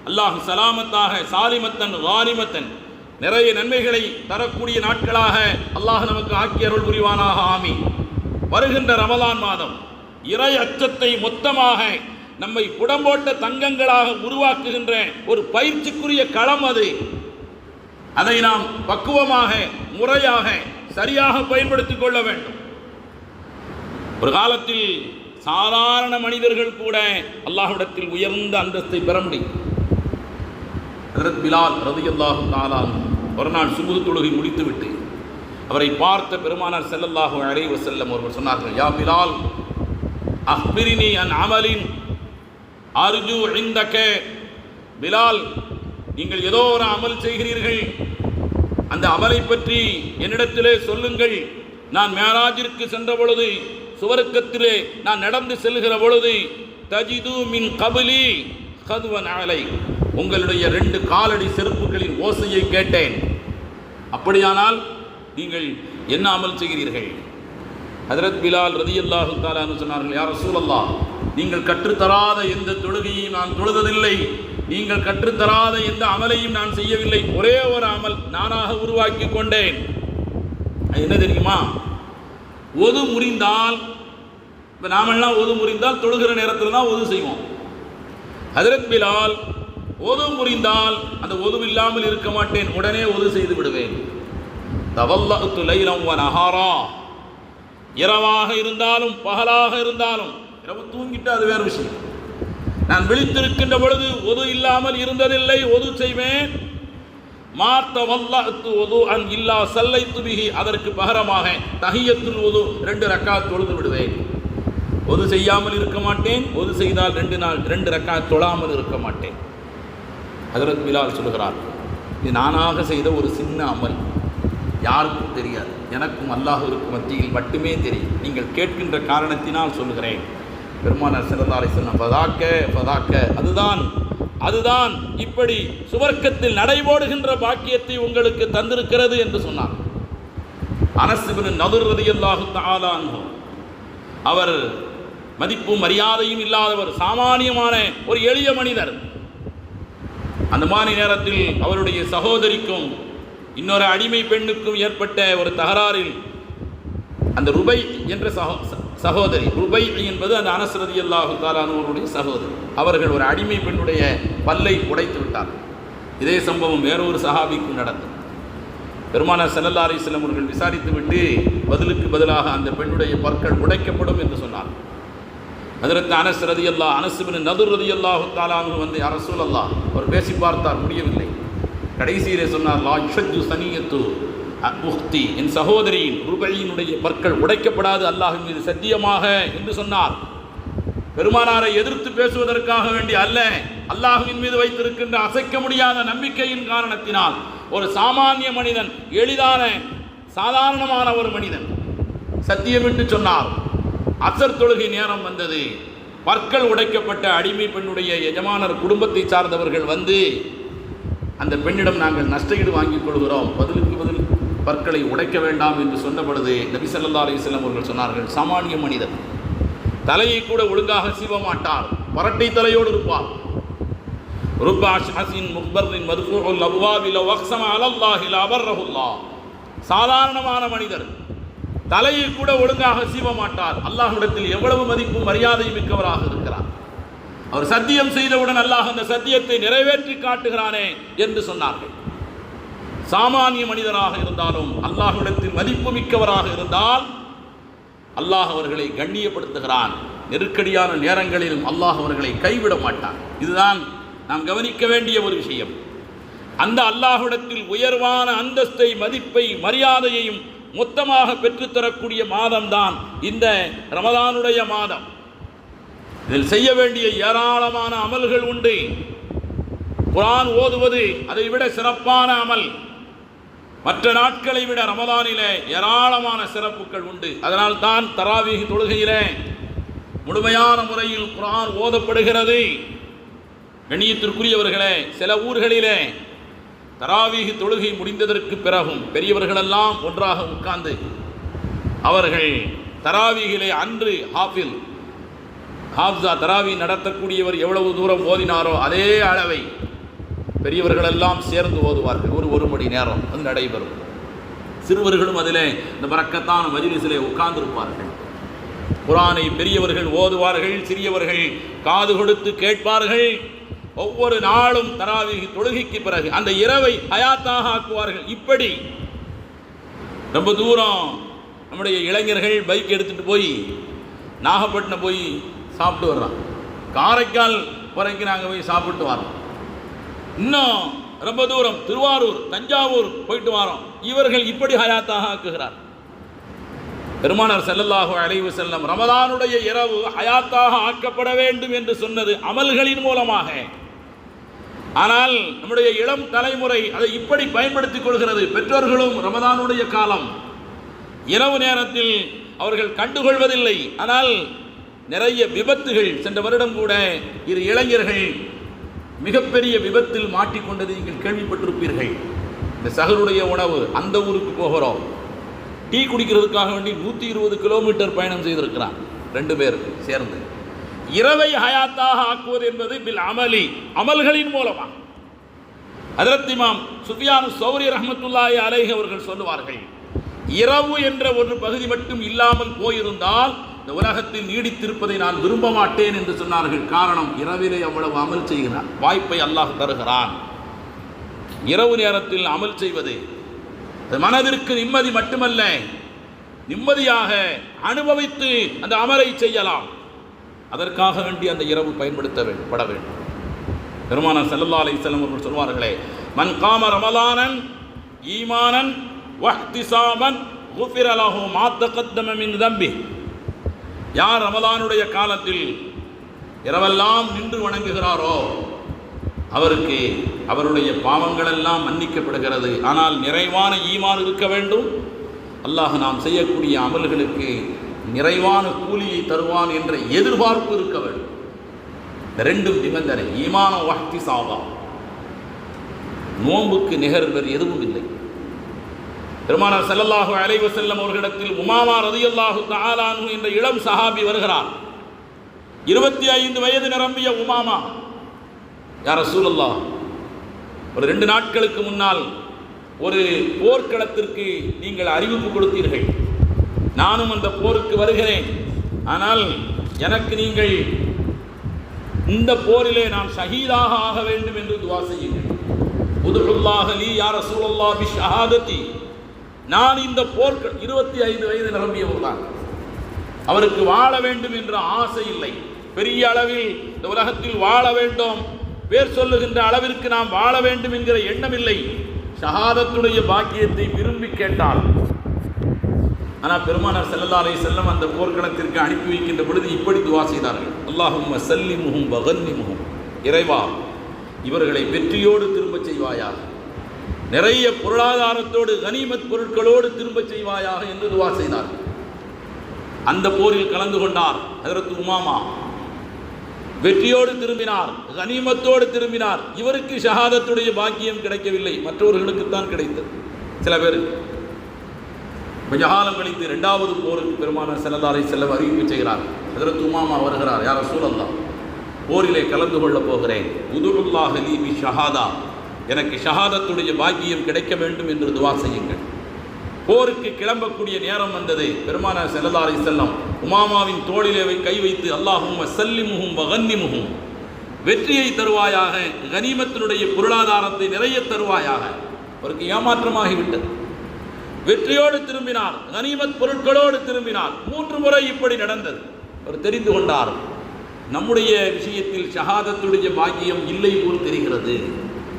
அல்லாஹ் சலாமத்தாக சாலிமத்தன் வாலிமத்தன் நிறைய நன்மைகளை தரக்கூடிய நாட்களாக அல்லாஹ் நமக்கு ஆக்கி அருள் புரிவானாக. ஆமீன். வருகின்ற ரமலான் மாதம் இறை அச்சத்தை மொத்தமாக நம்மை புடம்போட்ட தங்கங்களாக உருவாக்குகின்ற ஒரு பயிற்சிக்குரிய களம் அது. அதை நாம் பக்குவமாக முறையாக சரியாக பயன்படுத்திக் கொள்ள வேண்டும். ஒரு காலத்தில் சாதாரண மனிதர்கள் கூட அல்லாஹ்விடத்தில் உயர்ந்த அந்தஸ்தை பெற முடியும். ஹஜ்ரத் பிலால் ரலியல்லாஹு தஆலா ஒரு நாள் சுபஹ் தொழுகை முடித்துவிட்டு அவரை பார்த்த பெருமானார் ஸல்லல்லாஹு அலைஹி வஸல்லம் அவர்கள் சொன்னார்கள், யா பிலால் அக்பிரினி அன் அமலின் அர்ஜு இந்தக. பிலால், நீங்கள் ஏதோ ஒரு அமல் செய்கிறீர்கள், அந்த அமலை பற்றி என்னிடத்திலே சொல்லுங்கள். நான் மேராஜிற்கு சென்ற பொழுது, சுவர்க்கத்திலே நான் நடந்து செல்கிற பொழுது, தஜிது மின் கபிலி கதுவன் அலை, உங்களுடைய 2 காலடி செருப்புகளின் ஓசையை கேட்டேன். அப்படியானால் நீங்கள் என்ன அமல் செய்கிறீர்கள்? ஹஜ்ரத் பிலால் ரலியல்லாஹு தஆலா சொன்னார்கள், யா ரசூலல்லாஹ், நீங்கள் கற்றுத்தராத எந்த தொழுகையும் நான் தொழுததில்லை, நீங்கள் கற்றுத்தராத எந்த அமலையும் நான் செய்யவில்லை. ஒரே ஒரு அமல் நானாக உருவாக்கி கொண்டேன். அது என்ன தெரியுமா? ஒது முறிந்தால், இப்போ நாமெல்லாம் ஒது முறிந்தால் தொழுகிற நேரத்தில் தான் ஒது செய்வோம். ஹஜ்ரத் பிலால் ஒது முறிந்தால் அந்த ஒது இல்லாமல் இருக்க மாட்டேன், உடனே ஒது செய்து விடுவேன். தவல்லத்து லைலம் வ நஹாரா, இரவாக இருந்தாலும் பகலாக இருந்தாலும், இரவு தூங்கிட்டு அது வேறு விஷயம், நான் விழித்திருக்கின்ற பொழுது ஒது இல்லாமல் இருந்ததில்லை, ஒது செய்வேன். மாத்த வல்லத்து ஒது அன் இல்லா சல்லைத்து பிஹி, அதற்கு பகரமாக தஹியத்துல் ஒது 2 ரக்காத் தொழுது விடுவேன். ஒது செய்யாமல் இருக்க மாட்டேன், ஒது செய்தால் 2 ரக்காத் தொழாமல் இருக்க மாட்டேன். ஹஜ்ரத் பிலால் சொல்கிறார், இது நானாக செய்த ஒரு சின்ன அமல், யாருக்கும் தெரியாது, எனக்கும் அல்லாஹ்விற்கு மத்தியில் மட்டுமே தெரியும். நீங்கள் கேட்கின்ற காரணத்தினால் சொல்லுகிறேன். பெருமானார் ஸல்லல்லாஹு அலைஹி வஸல்லம் ஃபதாக்க, அதுதான் இப்படி சுவர்க்கத்தில் நடைபோடுகின்ற பாக்கியத்தை உங்களுக்கு தந்திருக்கிறது என்று சொன்னார். அனஸ் இப்னு நதுர் ரலியல்லாஹு தஆலா அன்ஹு, அவர் மதிப்பும் மரியாதையும் இல்லாதவர், சாமானியமான ஒரு எளிய மனிதர். அந்த மாதிரி நேரத்தில் அவருடைய சகோதரிக்கும் இன்னொரு அடிமை பெண்ணுக்கும் ஏற்பட்ட ஒரு தகராறில் அந்த ருபை என்ற சகோதரி, ருபை என்பது அந்த அனஸ் ரலியல்லாஹு தஆலா அன்ஹுவுடைய சகோதரி, அவர்கள் ஒரு அடிமை பெண்ணுடைய பல்லை உடைத்து விட்டார். இதே சம்பவம் வேறொரு சஹாபிக்கும் நடந்தது. பெருமானார் ஸல்லல்லாஹு அலைஹி வஸல்லம் அவர்கள் விசாரித்துவிட்டு பதிலுக்கு பதிலாக அந்த பெண்ணுடைய பற்கள் உடைக்கப்படும் என்று சொன்னார். ஹஜ்ரத் அனஸ் இப்னு நதுர் ரலியல்லாஹு தஆலா அன்ஹு வந்து, யா ரசூலல்லாஹ், அவர் பேசி பார்த்தார், முடியவில்லை. கடைசியிலே சொன்னார், லா யுஷஜ்ஜு சனியத்து உக்தி, என் சகோதரியின் ருபையினுடைய பற்கள் உடைக்கப்படாது அல்லாஹ்வின் மீது சத்தியமாக என்று சொன்னார். பெருமானாரை எதிர்த்து பேசுவதற்காக வேண்டி அல்ல, அல்லாஹ்வின் மீது வைத்திருக்கின்ற அசைக்க முடியாத நம்பிக்கையின் காரணத்தினால் ஒரு சாமானிய மனிதன், எளிதான சாதாரணமான ஒரு மனிதன் சத்தியமிட்டு சொன்னார். அசர் தொழுகை நேரம் வந்தது. பற்கள் உடைக்கப்பட்ட அடிமை பெண்ணுடைய எஜமானர் குடும்பத்தை சார்ந்தவர்கள் வந்து அந்த பெண்ணிடம் நாங்கள் நஷ்டஈடு வாங்கிக் கொள்கிறோம், பதிலுக்கு பதில் பற்களை உடைக்க வேண்டாம் என்று சொன்ன பொழுது நபி ஸல்லல்லாஹு அலைஹி வஸல்லம் அவர்கள் சொன்னார்கள், சாமானிய மனிதன் தலையை கூட ஒழுங்காக சீவ மாட்டார், பரட்டை தலையோடு இருப்பார். சாதாரணமான மனிதர் தலையை கூட ஒழுங்காக சீவ மாட்டார். அல்லாஹ்விடத்தில் எவ்வளவு மதிப்பும் மரியாதை மிக்கவராக இருக்கிறார். அவர் சத்தியம் செய்தவுடன் அல்லாஹ் அந்த சத்தியத்தை நிறைவேற்றி காட்டுகிறானே என்று சொன்னார்கள். சாமானிய மனிதராக இருந்தாலும் அல்லாஹ்விடத்தில் மதிப்பு மிக்கவராக இருந்தால் அல்லாஹ் அவர்களை கண்ணியப்படுத்துகிறான். நெருக்கடியான நேரங்களிலும் அல்லாஹ் அவர்களை கைவிட மாட்டான். இதுதான் நாம் கவனிக்க வேண்டிய ஒரு விஷயம். அந்த அல்லாஹ்விடத்தில் உயர்வான அந்தஸ்தை, மதிப்பை, மரியாதையையும் மொத்தமாக பெற்றுத்தரக்கூடிய மாதம்தான் இந்த ரமதானுடைய மாதம். இதில் செய்ய வேண்டிய ஏராளமான அமல்கள் உண்டு. குர்ஆன் ஓதுவது அதை விட சிறப்பான அமல். மற்ற நாட்களை விட ரமதானிலே ஏராளமான சிறப்புகள் உண்டு. அதனால் தான் தராவீஹ் தொழுகையிலே முழுமையான முறையில் குர்ஆன் ஓதப்படுகிறது. கண்ணியத்திற்குரியவர்களே, சில ஊர்களிலே தராவீஹ் தொழுகை முடிந்ததற்கு பிறகும் பெரியவர்களெல்லாம் ஒன்றாக உட்கார்ந்து அவர்கள் தராவீகிலே அன்று ஹாஃபிஸா தராவி நடத்தக்கூடியவர் எவ்வளவு தூரம் ஓதினாரோ அதே அளவை பெரியவர்களெல்லாம் சேர்ந்து ஓதுவார்கள். ஒரு மணி நேரம் அது நடைபெறும். சிறுவர்களும் அதிலே இந்த பரக்கத்தான மஜ்லிஸிலே உட்கார்ந்திருப்பார்கள். குர்ஆனை பெரியவர்கள் ஓதுவார்கள், சிறியவர்கள் காது கொடுத்து கேட்பார்கள். ஒவ்வொரு நாளும் தராவீஹ் தொழுகைக்கு பிறகு அந்த இரவை ஹயாத்தாக ஆக்குவார்கள். இப்படி ரொம்ப தூரம் நம்முடைய இளைஞர்கள் பைக் எடுத்துகிட்டு போய் நாகப்பட்டினம் போய் சாப்பிட்டு வர்றான். காரைக்கால் வரைக்கும் நாங்கள் போய் சாப்பிட்டு வரோம். இன்னும் ரொம்ப தூரம் திருவாரூர், தஞ்சாவூர் போயிட்டு வரோம். இவர்கள் இப்படி ஹயாத்தாக ஆக்குகிறார். பெருமானார் ஸல்லல்லாஹு அலைஹி வஸல்லம் ரமதானுடைய இரவு ஹயாத்தாக ஆக்கப்பட வேண்டும் என்று சொன்னது அமல்களின் மூலமாக. ஆனால் நம்முடைய இளம் தலைமுறை அதை இப்படி பயன்படுத்திக் கொள்கிறது. பெற்றோர்களும் ரமதானுடைய காலம் இரவு நேரத்தில் அவர்கள் கண்டுகொள்வதில்லை. ஆனால் நிறைய விபத்துகள், சென்ற வருடம் கூட 2 இளைஞர்கள் மிகப்பெரிய விபத்தில் மாட்டிக்கொண்டது நீங்கள் கேள்விப்பட்டிருப்பீர்கள். இந்த சஹருடைய உணவு, அந்த ஊருக்கு போகிறோம், டீ குடிக்கிறதுக்காக வேண்டி 120 கிலோமீட்டர் பயணம் செய்திருக்கிறான் 2 பேர் சேர்ந்து. இரவை ஹயாத்தாக ஆக்குவது என்பது பில் அமலி, அமல்களின் மூலமாக. ஹஜ்ரத் இமாம் சுஃபியான் ஸௌரி ரஹ்மத்துல்லாஹி அலைஹி அவர்கள் சொல்லுவார்கள், இரவு என்ற ஒரு பகுதி மட்டும் இல்லாமல் போயிருந்தால் இந்த உலகத்தில் நீடித்திருப்பதை நான் விரும்ப மாட்டேன் என்று சொன்னார்கள். காரணம், இரவிலே அவ்வளவு அமல் செய்கிறான், வாய்ப்பை அல்லாஹ் தருகிறான். இரவு நேரத்தில் அமல் செய்வது மனதிற்கு நிம்மதி மட்டுமல்ல, நிம்மதியாக அனுபவித்து அந்த அமலை செய்யலாம். அதற்காக வேண்டி அந்த இரவு பயன்படுத்தப்பட வேண்டும். பெருமானார் ஸல்லல்லாஹு அலைஹி வஸல்லம் அவர்கள் சொல்வார்களே, மன் காம ரமலானன் ஈமானன் வஹ்திசாபன் குஃபிர லஹு மா தகத்தம மின் தம்பி. யார் ரமலானுடைய காலத்தில் இரவெல்லாம் நின்று வணங்குகிறாரோ அவருக்கு அவருடைய பாவங்கள் எல்லாம் மன்னிக்கப்படுகிறது. ஆனால் நிறைவான ஈமான் இருக்க வேண்டும். அல்லாஹ் நாம் செய்யக்கூடிய அமல்களுக்கு நிறைவான கூலியை தருவான் என்ற எதிர்பார்ப்பு இருக்க வேண்டும். இந்த 2 நிபந்தனை, ஈமான வஹ்திசாபா. நோன்புக்கு நிகர் வேறு எதுவும் இல்லை. பெருமானார் ஸல்லல்லாஹு அலைஹி வஸல்லம் அவர்களிடத்தில் உமாமா ரலியல்லாஹு தஆலா அன்ஹு என்ற இளம் சஹாபி வருகிறார். 25 வயது நிரம்பிய உமாமா, யா ரசூலல்லாஹ், ஒரு 2 நாட்களுக்கு முன்னால் ஒரு போர்க்களத்திற்கு நீங்கள் அறிவிப்பு கொடுத்தீர்கள். நானும் அந்த போருக்கு வருகிறேன். ஆனால் எனக்கு நீங்கள் இந்த போரிலே நான் ஷஹீதாக ஆக வேண்டும் என்று துஆ செய்யுங்கள். உதுல்லாஹ் லீ யா ரசூலல்லாஹ் பி ஷஹாதத்தி. நான் இந்த போர் 25 வயது நிரம்பியவர் தான். அவருக்கு வாழ வேண்டும் என்ற ஆசை இல்லை. பெரிய அளவில் இந்த உலகத்தில் வாழ வேண்டும், பேர் சொல்லுகின்ற அளவிற்கு நாம் வாழ வேண்டும் என்கிற எண்ணம் இல்லை. ஷஹாதத்துடைய பாக்கியத்தை விரும்பி கேட்டால். ஆனால் பெருமானார் ஸல்லல்லாஹு அலைஹி வஸல்லம் அந்த போர்க்களத்திற்கு அனுப்பி வைக்கின்ற பொழுது இப்படி துஆ செய்தார்கள், அல்லாஹும்ம சல்லிமுஹும் வகன்னிமுஹும். இறைவா, இவர்களை வெற்றியோடு திரும்ப செய்வாயாக, நிறைய பொருளாதாரத்தோடு கனிமத் பொருட்களோடு திரும்ப செய்வாயாக என்று துஆ செய்தார்கள். அந்த போரில் கலந்து கொண்டார் ஹஜ்ரத் உமாமா. வெற்றியோடு திரும்பினார், கனிமத்தோடு திரும்பினார். இவருக்கு ஷஹாதத்துடைய பாக்கியம் கிடைக்கவில்லை, மற்றவர்களுக்குத்தான் கிடைத்தது. சில பேர் கொஞ்ச காலம் கழித்து 2வது போருக்கு பெருமானார் ஸல்லல்லாஹு அலைஹி வஸல்லம் அறிவிப்பு செய்கிறார். ஹஜ்ரத் உமாமா வருகிறார், யா ரசூலல்லாஹ், போரிலே கலந்து கொள்ளப் போகிறேன், உதுல்லாஹ் லீ பி ஷஹாதா, எனக்கு ஷஹாதத்துடைய பாக்கியம் கிடைக்க வேண்டும் என்று துஆ செய்யுங்கள். போருக்கு கிளம்பக்கூடிய நேரம் வந்தது. பெருமானார் ஸல்லல்லாஹு அலைஹி வஸல்லம் உமாமாவின் தோளிலே கை வைத்து, அல்லாஹும்ம சல்லிமுஹும் வகன்னிமுஹும், வெற்றியை தருவாயாக, கனிமத்தினுடைய பொருளாதாரத்தை நிறைய தருவாயாக. அவருக்கு ஏமாற்றமாகிவிட்டது. வெற்றியோடு திரும்பினார், கனிமத் பொருட்களோடு திரும்பினார். 3 முறை இப்படி நடந்தது. அவர் தெரிந்து கொண்டார், நம்முடைய விஷயத்தில் ஷஹாதத்துடைய பாக்கியம் இல்லை போல் தெரிகிறது.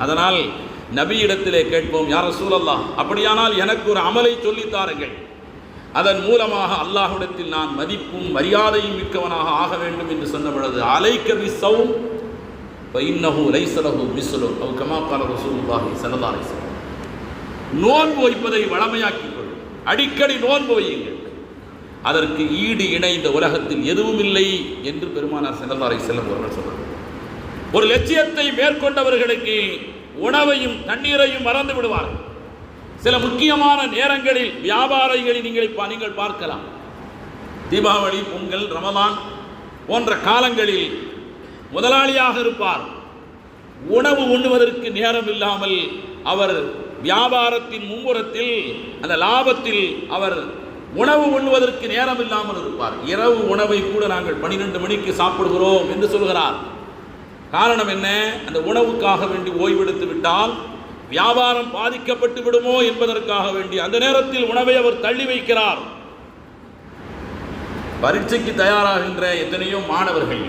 அதனால் நபியிடத்திலே கேட்போம், யா ரசூலல்லாஹ், அப்படியானால் எனக்கு ஒரு அமலை சொல்லித்தாருங்கள், அதன் மூலமாக அல்லாஹ்விடத்தில் நான் மதிப்பும் மரியாதையும் மிக்கவனாக ஆக வேண்டும் என்று சொன்ன பொழுது, அலைக்க பிஸ்ஸௌம் ஃபஇன்னஹு லைஸ லஹு மிஸ்லு அவ் கமா क़ால ரசூலுல்லாஹி ஸல்லல்லாஹு அலைஹி வஸல்லம். நோன்பு வைப்பதை வழமையாக்கிக் கொள், அடிக்கடி நோன்பு வையுங்கள், அதற்கு ஈடு இணை இந்த உலகத்தில் எதுவும் இல்லை என்று பெருமானார் ஸல்லல்லாஹு அலைஹி வஸல்லம் அவர்கள் சொன்னார். ஒரு லட்சியத்தை மேற்கொண்டவர்களுக்கு உணவையும் தண்ணீரையும் மறந்து விடுவார்கள். சில முக்கியமான நேரங்களில் வியாபாரிகளை நீங்கள் பார்க்கலாம். தீபாவளி, பொங்கல், ரமலான் போன்ற காலங்களில் முதலாளியாக இருப்பார். உணவு உண்ணுவதற்கு நேரம் இல்லாமல் அவர் வியாபாரத்தின் மும்முரத்தில், அந்த லாபத்தில் அவர் உணவு உண்ணுவதற்கு நேரம் இல்லாமல் இருப்பார். இரவு உணவை கூட நாங்கள் 12 மணிக்கு சாப்பிடுகிறோம் என்று சொல்கிறார். காரணம் என்ன? அந்த உணவுக்காக வேண்டி ஓய்வெடுத்து விட்டால் வியாபாரம் பாதிக்கப்பட்டு விடுமோ என்பதற்காக வேண்டி அந்த நேரத்தில் உணவை அவர் தள்ளி வைக்கிறார். பரீட்சைக்கு தயாராகின்ற எத்தனையோ மாணவர்கள்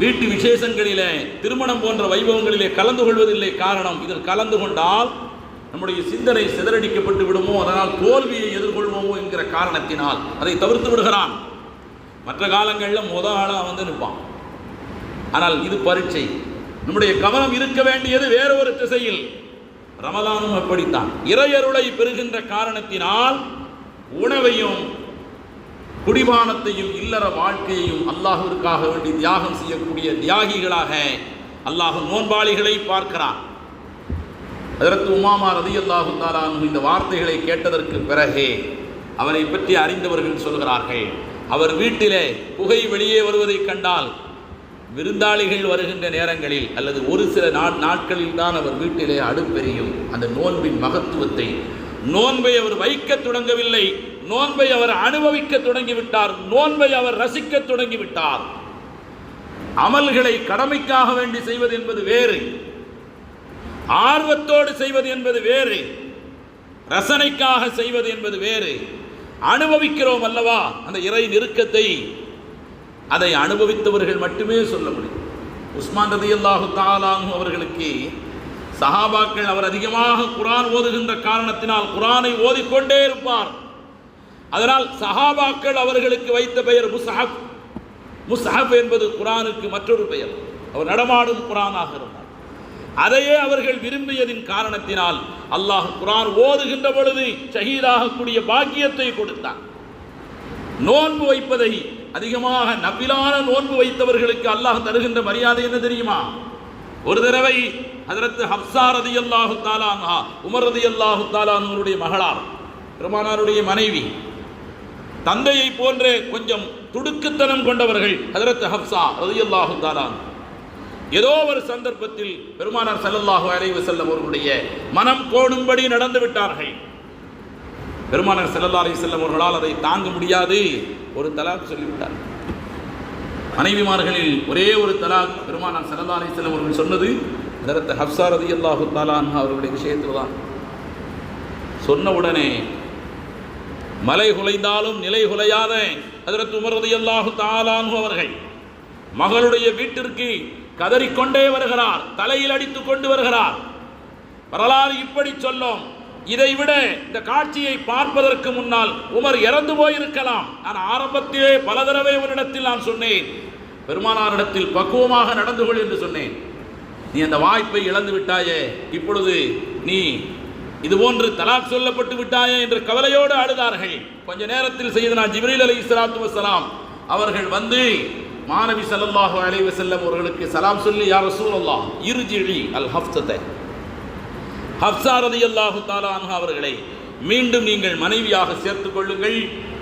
வீட்டு விசேஷங்களிலே, திருமணம் போன்ற வைபவங்களிலே கலந்து கொள்வதில்லை. காரணம், இதில் கலந்து கொண்டால் நம்முடைய சிந்தனை சிதறடிக்கப்பட்டு விடுமோ, அதனால் தோல்வியை எதிர்கொள்வோமோ என்கிற காரணத்தினால் அதை தவிர்த்து விடுகிறான். மற்ற காலங்களில் ஆளாக வந்து நிற்பான். ஆனால் இது பரீட்சை, நம்முடைய கவனம் இருக்க வேண்டியது வேற ஒரு திசையில். ரமலானும் அப்படித்தான். இறையருளை பெறுகின்ற காரணத்தினால் உணவையும் குடிபானத்தையும் இல்லற வாழ்க்கையையும் அல்லாஹ்விற்காக வேண்டி தியாகம் செய்யக்கூடிய தியாகிகளாக அல்லாஹ் நோன்பாளிகளை பார்க்கிறான். ஹஜ்ரத் உமாமா ரலியல்லாஹு தஆலா அன்ஹு இந்த வார்த்தைகளை கேட்டதற்கு பிறகு அவரை பற்றி அறிந்தவர்கள் சொல்கிறார்கள், அவர் வீட்டிலே புகை வெளியே வருவதை கண்டால் விருந்தாளிகள் வருகின்ற நேரங்களில் அல்லது ஒரு சில நாட்களில் தான் அவர் வீட்டிலே அடுப்பெரியும். அந்த நோன்பின் மகத்துவத்தை, நோன்பை அவர் வைக்க தொடங்கவில்லை, நோன்பை அவர் அனுபவிக்க தொடங்கிவிட்டார், நோன்பை அவர் ரசிக்க தொடங்கிவிட்டார். அமல்களை கடமைக்காக வேண்டி செய்வது என்பது வேறு, ஆர்வத்தோடு செய்வது என்பது வேறு, ரசனைக்காக செய்வது என்பது வேறு. அனுபவிக்கிறோம் அல்லவா அந்த இறை நெருக்கத்தை, அதை அனுபவித்தவர்கள் மட்டுமே சொல்ல முடியும். உஸ்மான் ரலியல்லாஹு தஆலா அன்ஹு அவர்களுக்கு சஹாபாக்கள், அவர் அதிகமாக குர்ஆன் ஓதுகின்ற காரணத்தினால் குர்ஆனை ஓதிக்கொண்டே இருப்பார். அதனால் சஹாபாக்கள் அவர்களுக்கு வைத்த பெயர் முஸ்ஹப். முஸ்ஹப் என்பது குர்ஆனுக்கு மற்றொரு பெயர். அவர் நடமாடும் குர்ஆனாக இருந்தார். அதையே அவர்கள் விரும்பியதின் காரணத்தினால் அல்லாஹ் குர்ஆன் ஓதுகின்ற பொழுது ஷஹீதாகக்கூடிய பாக்கியத்தை கொடுத்தார். நோன்பு வைப்பதை அதிகமாக நபிலான நோன்பு வைத்தவர்களுக்கு அல்லாஹ் தருகின்ற மரியாதை என்ன தெரியுமா? ஒரு தடவை ஹஜ்ரத் ஹப்ஸா ரலியல்லாஹு தஆலா அன்ஹா, உமர் ரலியல்லாஹு தஆலா அன்ஹுடைய மகளார், பெருமானாருடைய மனைவி, தந்தையை போன்றே கொஞ்சம் துடுக்குத்தனம் கொண்டவர்கள் ஹஜ்ரத் ஹப்ஸா ரலியல்லாஹு தஆலா. ஏதோ ஒரு சந்தர்ப்பத்தில் பெருமானார் ஸல்லல்லாஹு அலைஹி வஸல்லம் அவர்களுடைய மனம் கோணும்படி நடந்து விட்டார்கள். பெருமானார் ஸல்லல்லாஹு அலைஹி வஸல்லம் அவர்களால் அதை தாங்க முடியாது, ஒரு தலாக் சொல்லிவிட்டார். மனைவிமார்களில் ஒரே ஒரு தலாக் பெருமானார் ஸல்லல்லாஹு அலைஹி வஸல்லம் அவர்கள் சொன்னது ஹஜ்ரத் ஹப்ஸா ரலியல்லாஹு தஆலா அன்ஹா அவர்களுடைய விஷயத்தில் தான். சொன்ன உடனே மலை குலைந்தாலும் நிலை குலையாத ஹஜ்ரத் உமர் ரலியல்லாஹு தஆலா அன்ஹு அவர்கள் மகளுடைய வீட்டிற்கு கதறிக்கொண்டே வருகிறார், தலையில் அடித்துக் கொண்டு வருகிறார். வரலாறு இப்படி சொல்லும். இதைவிட இந்த காட்சியை பார்ப்பதற்கு முன்னால் உமர் இறந்து போயிருக்கலாம். நான் ஆரம்பத்திலே பல தடவை உன்னிடத்தில் நான் சொன்னேன், பெருமானாரிடத்தில் பக்குவமாக நடந்து கொள் என்று சொன்னேன். நீ அந்த வாய்ப்பை இழந்து விட்டாயே, இப்பொழுது நீ இதுபோன்று தலாக் சொல்லப்பட்டு விட்டாயே என்று கவலையோடு அழுதார்கள். கொஞ்ச நேரத்தில் சையதுனா ஜிப்ரீல் அலைஹிஸ்ஸலாத்து வஸ்ஸலாம் அவர்கள் வந்து மாநபி ஸல்லல்லாஹு அலைஹி வஸல்லம் அவர்களுக்கு சலாம் சொல்லி, யா ரசூலல்லாஹ் இர்ஜிஇ அல் ஹஃப்ஸத, ஹப்ஸா ரலியல்லாஹு தஆலா அன்ஹா அவர்களை மீண்டும் நீங்கள் மனைவியாக சேர்த்துக் கொள்ளுங்கள்.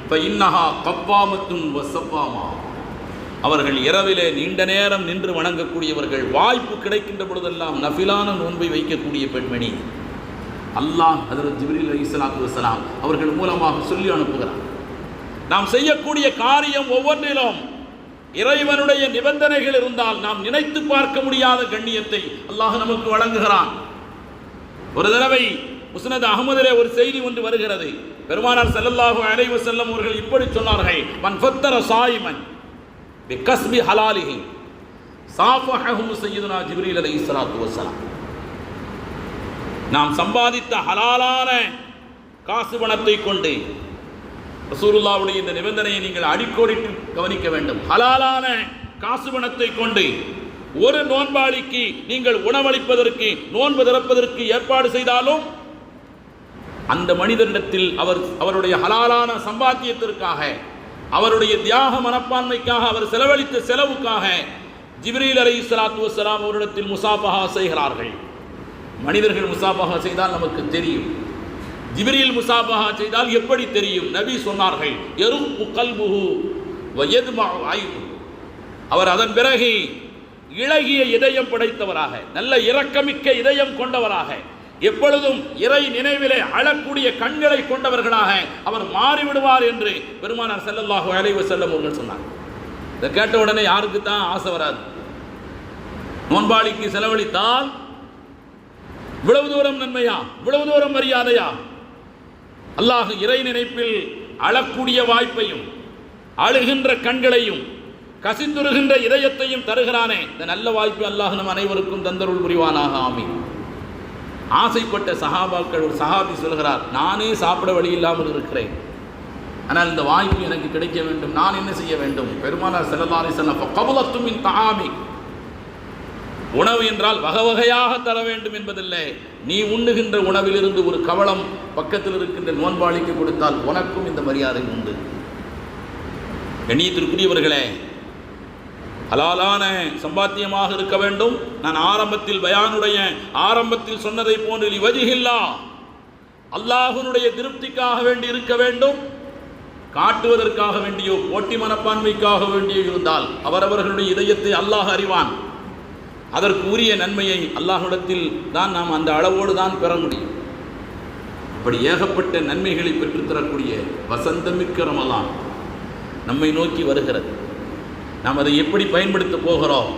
ஃபஇன்னஹா கவ்வாமத்துன் வஸவ்வாமா, அவர்கள் இரவிலே நீண்ட நேரம் நின்று வணங்கக்கூடியவர்கள், வாய்ப்பு கிடைக்கின்ற பொழுதெல்லாம் நஃபிலான நோன்பை வைக்கக்கூடிய பெண்மணி. அல்லாஹ் ஹஜ்ரத் ஜிப்ரீல் அலைஹிஸ்ஸலாத்து வஸ்ஸலாம் அவர்கள் மூலமாக சொல்லி அனுப்புகிறார். நாம் செய்யக்கூடிய காரியம் ஒவ்வொன்றிலும் இறைவனுடைய நிபந்தனைகள் இருந்தால் நாம் நினைத்து பார்க்க முடியாத கண்ணியத்தை அல்லாஹ் நமக்கு வழங்குகிறான். ஒரு தடவை முஸ்னத் அஹ்மதிலே ஒரு செய்தி ஒன்று வருகிறது. பெருமானார் ஸல்லல்லாஹு அலைஹி வஸல்லம் அவர்கள் இப்படி சொன்னார்கள், மன் ஃபத்தர சாயிமன் பிகஸ்பி ஹலாலிஹி சாஃபஹஹு சய்யிதுனா ஜிப்ரீல் அலைஹிஸ்ஸலாத்து வஸ்ஸலாம். நாம் சம்பாதித்த ஹலாலான காசு பணத்தை கொண்டு, ரசூலுல்லாஹ்வுடைய இந்த நிபந்தனையை நீங்கள் அடிக்கோடிட்டு கவனிக்க வேண்டும். ஹலாலான காசு பணத்தை கொண்டு ஒரு நோன்பாளிக்கு நீங்கள் உணவளிப்பதற்கு, நோன்பு திறப்பதற்கு ஏற்பாடு செய்தாலும் அந்த மனிதனிடத்தில் அவருடைய ஹலாலான சம்பாத்தியத்திற்காக, அவருடைய தியாக மனப்பான்மைக்காக, அவர் செலவழித்த செலவுக்காக ஜிப்ரீல் அலைஹிஸ்ஸலாத்து வஸ்ஸலாம் அவரிடத்தில் முசாபஹா செய்கிறார்கள். மனிதர்கள் முசாபஹா செய்தால் நமக்கு தெரியும், ஜிப்ரீல் முசாபஹா செய்தால் எப்படி தெரியும்? நபி சொன்னார்கள், யருப்பு கல்புஹு வயத்மஉ ஐனுஹு. அவர் அதன் பிறகு இளகிய இதயம் படைத்தவராக, நல்ல இரக்கமிக்க இதயம் கொண்டவராக, எப்பொழுதும் இறை நினைவிலே அழக்கூடிய கண்களை கொண்டவர்களாக அவர் மாறிவிடுவார் என்று பெருமானார் ஸல்லல்லாஹு அலைஹி வஸல்லம் அவர்கள் சொன்னார். இதை கேட்ட உடனே யாருக்கு தான் ஆசை வராது? நோன்பாளிக்கு செலவழித்தால் இவ்வளவு தூரம் நன்மையா, இவ்வளவு தூரம் மரியாதையா? அல்லாஹ் இறை நினைப்பில் அழக்கூடிய வாய்ப்பையும், அழுகின்ற கண்களையும், கசிந்துருகின்ற இதயத்தையும் தருகிறானே, இந்த நல்ல வாய்ப்பு அல்லாஹ் நம் அனைவருக்கும் தந்தருள் புரிவானாக, ஆமீன். ஆசைப்பட்ட சஹாபாக்கள், ஒரு சஹாபி சொல்கிறார், நானே சாப்பிட வழி இல்லாமல் இருக்கிறேன், ஆனால் இந்த வாய்ப்பு எனக்கு கிடைக்க வேண்டும், நான் என்ன செய்ய வேண்டும்? பெருமானார் ஸல்லல்லாஹு அலைஹி வஸல்லம் ஃபகபலத்து மின் தஆமி, உணவு என்றால் வகை வகையாக தர வேண்டும் என்பதில்லை, நீ உண்ணுகின்ற உணவிலிருந்து ஒரு கவளம் பக்கத்தில் இருக்கின்ற நோன்பாளிக்கு கொடுத்தால் உனக்கும் இந்த மரியாதை உண்டு. கண்ணியத்திற்குரியவர்களே, ஹலாலான சம்பாத்தியமாக இருக்க வேண்டும். நான் ஆரம்பத்தில் பயானுடைய ஆரம்பத்தில் சொன்னதை போன்று லிவஜ்ஹில்லா, அல்லாஹ்வுடைய திருப்திக்காக வேண்டி இருக்க வேண்டும். காட்டுவதற்காக வேண்டியோ போட்டி மனப்பான்மைக்காக வேண்டியோ இருந்தால் அவரவர்களுடைய இதயத்தை அல்லாஹ் அறிவான். அதற்கு உரிய நன்மையை அல்லாஹ்விடத்தில் தான் நாம் அந்த அளவோடு தான் பெற முடியும். அப்படி ஏகப்பட்ட நன்மைகளை பெற்றுத்தரக்கூடிய வசந்தமிக்க ரமலான் நம்மை நோக்கி வருகிறது. நாம் அதை எப்படி பயன்படுத்த போகிறோம்?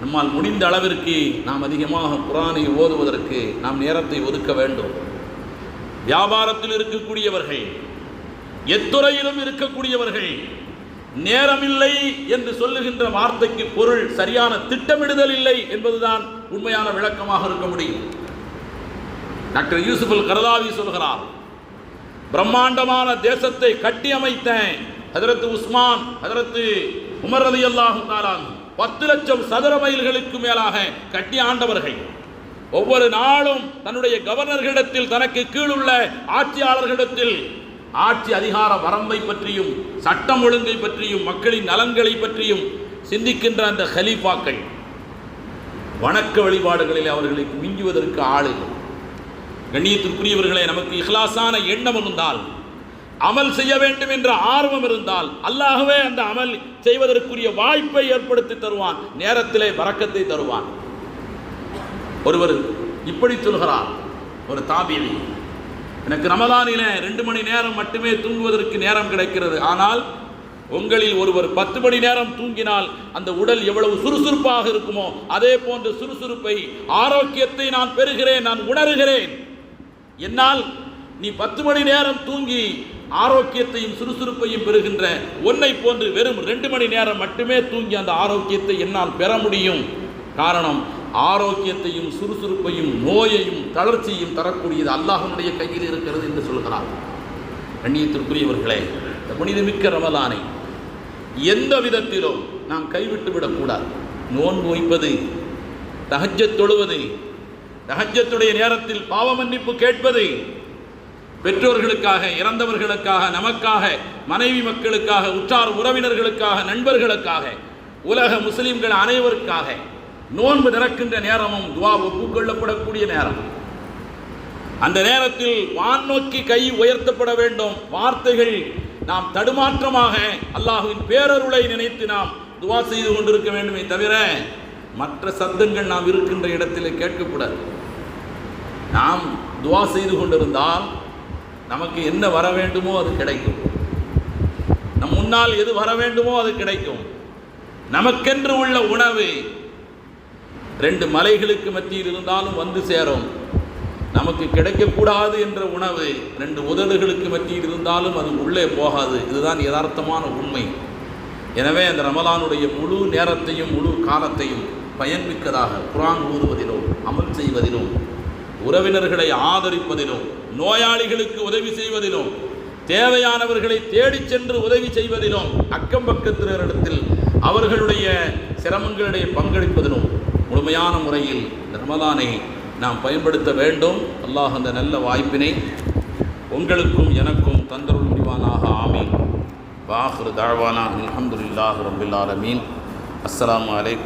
நம்மால் முடிந்த அளவிற்கு நாம் அதிகமாக குர்ஆனை ஓதுவதற்கு நாம் நேரத்தை ஒதுக்க வேண்டும். வியாபாரத்தில் இருக்கக்கூடியவர்கள், எத்துறையிலும் இருக்கக்கூடியவர்கள், நேரமில்லை என்று சொல்லுகின்ற வார்த்தைக்கு பொருள் சரியான திட்டமிடுதல் இல்லை என்பதுதான் உண்மையான விளக்கமாக இருக்க முடியும். டாக்டர் யூசுப் அல் கர்தாவி சொல்கிறார், பிரம்மாண்டமான தேசத்தை கட்டி அமைத்த ஹஜரத் உஸ்மான், ஹஜரத் உமர் ரலியல்லாஹு தஆலா 10 லட்சம் சதுர மைல்களுக்கு மேலாக கட்டி ஆண்டவர்கள். ஒவ்வொரு நாளும் தன்னுடைய கவர்னர்களிடத்தில், தனக்கு கீழுள்ள ஆட்சியாளர்களிடத்தில் ஆட்சி அதிகார வரம்பை பற்றியும், சட்டம் ஒழுங்கை பற்றியும், மக்களின் நலன்களை பற்றியும் சிந்திக்கின்ற அந்த ஹலீஃபாக்கள் வணக்க வழிபாடுகளில் அவர்களுக்கு மிஞ்சுவதற்கு ஆள் இல்லை. கண்ணியத்திற்குரியவர்களே, நமக்கு இஹ்லாஸான எண்ணம் இருந்தால், அமல் செய்ய வேண்டும் என்ற ஆர்வம் இருந்தால், அல்லாஹ்வே அந்த அமல் செய்வதற்குரிய வாய்ப்பை ஏற்படுத்தி தருவான், நேரத்திலே பரக்கத்தை தருவான். ஒருவர் இப்படி சொல்கிறார், ஒரு தாபிஈ, எனக்கு ரமலானிலே 2 மணி நேரம் மட்டுமே தூங்குவதற்கு நேரம் கிடைக்கிறது, ஆனால் உங்களில் ஒருவர் 10 மணி நேரம் தூங்கினால் அந்த உடல் எவ்வளவு சுறுசுறுப்பாக இருக்குமோ அதே போன்ற சுறுசுறுப்பை, ஆரோக்கியத்தை நான் பெறுகிறேன், நான் உணர்கிறேன். என்னால் நீ 10 மணி நேரம் தூங்கி ஆரோக்கியத்தையும் சுறுசுறுப்பையும் பெறுகின்ற ஒன்றை போன்று வெறும் 2 மணி நேரம் மட்டுமே தூங்கி அந்த ஆரோக்கியத்தை என்னால் பெற முடியும். காரணம், ஆரோக்கியத்தையும் சுறுசுறுப்பையும் நோயையும் தளர்ச்சியையும் தரக்கூடியது அல்லாஹ்வுடைய கையில் இருக்கிறது என்று சொல்கிறார். கண்ணியத்திற்குரியவர்களே, இந்த புனிதமிக்க ரமலானை எந்த விதத்திலும் நாம் கைவிட்டு விடக்கூடாது. நோன்பு வைப்பது, தஹஜ்ஜத் தொழுவது, தஹஜ்ஜத்துடைய நேரத்தில் பாவ மன்னிப்பு கேட்பது, பெற்றோர்களுக்காக, இறந்தவர்களுக்காக, நமக்காக, மனைவி மக்களுக்காக, உற்றார் உறவினர்களுக்காக, நண்பர்களுக்காக, உலக முஸ்லிம்கள் அனைவருக்காக நோன்பு திறக்கின்ற நேரமும் துவா ஒப்புக்கொள்ளப்படக்கூடிய நேரம். அந்த நேரத்தில் வான் நோக்கி கை உயர்த்தப்பட வேண்டும். வார்த்தைகள் நாம் தடுமாற்றமாக அல்லாஹ்வின் பேரருளை நினைத்து நாம் துவா செய்து கொண்டிருக்க வேண்டுமே தவிர மற்ற சத்தங்கள் நாம் இருக்கின்ற இடத்தில் கேட்கக்கூடாது. நாம் துவா செய்து கொண்டிருந்தால் நமக்கு என்ன வர வேண்டுமோ அது கிடைக்கும். நம் முன்னால் எது வர வேண்டுமோ அது கிடைக்கும். நமக்கென்று உள்ள உணவு 2 மலைகளுக்கு மத்தியில் இருந்தாலும் வந்து சேரும். நமக்கு கிடைக்கக்கூடாது என்ற உணவு 2 உதடுகளுக்கு மத்தியில் இருந்தாலும் அது உள்ளே போகாது. இதுதான் யதார்த்தமான உண்மை. எனவே அந்த ரமலானுடைய முழு நேரத்தையும் முழு காலத்தையும் பயன்மிக்கதாக குர்ஆன் ஓதுவதிலும் அமல் செய்வதிலும் உறவினர்களை ஆதரிப்பதிலும், நோயாளிகளுக்கு உதவி செய்வதிலும், தேவையானவர்களை தேடிச் சென்று உதவி செய்வதிலும், அக்கம் பக்கத்தினரிடத்தில் அவர்களுடைய சிரமங்களிடையே பங்களிப்பதிலும் முழுமையான முறையில் ரமலானை நாம் பயன்படுத்த வேண்டும். அல்லாஹ் அந்த நல்ல வாய்ப்பினை உங்களுக்கும் எனக்கும் தந்தருள் புரிவானாக. ஆமீன். வாஹிரு தஅவானா அல்ஹம்துலில்லாஹி ரப்பில் ஆலமீன். அஸ்ஸலாமு அலைக்கும்.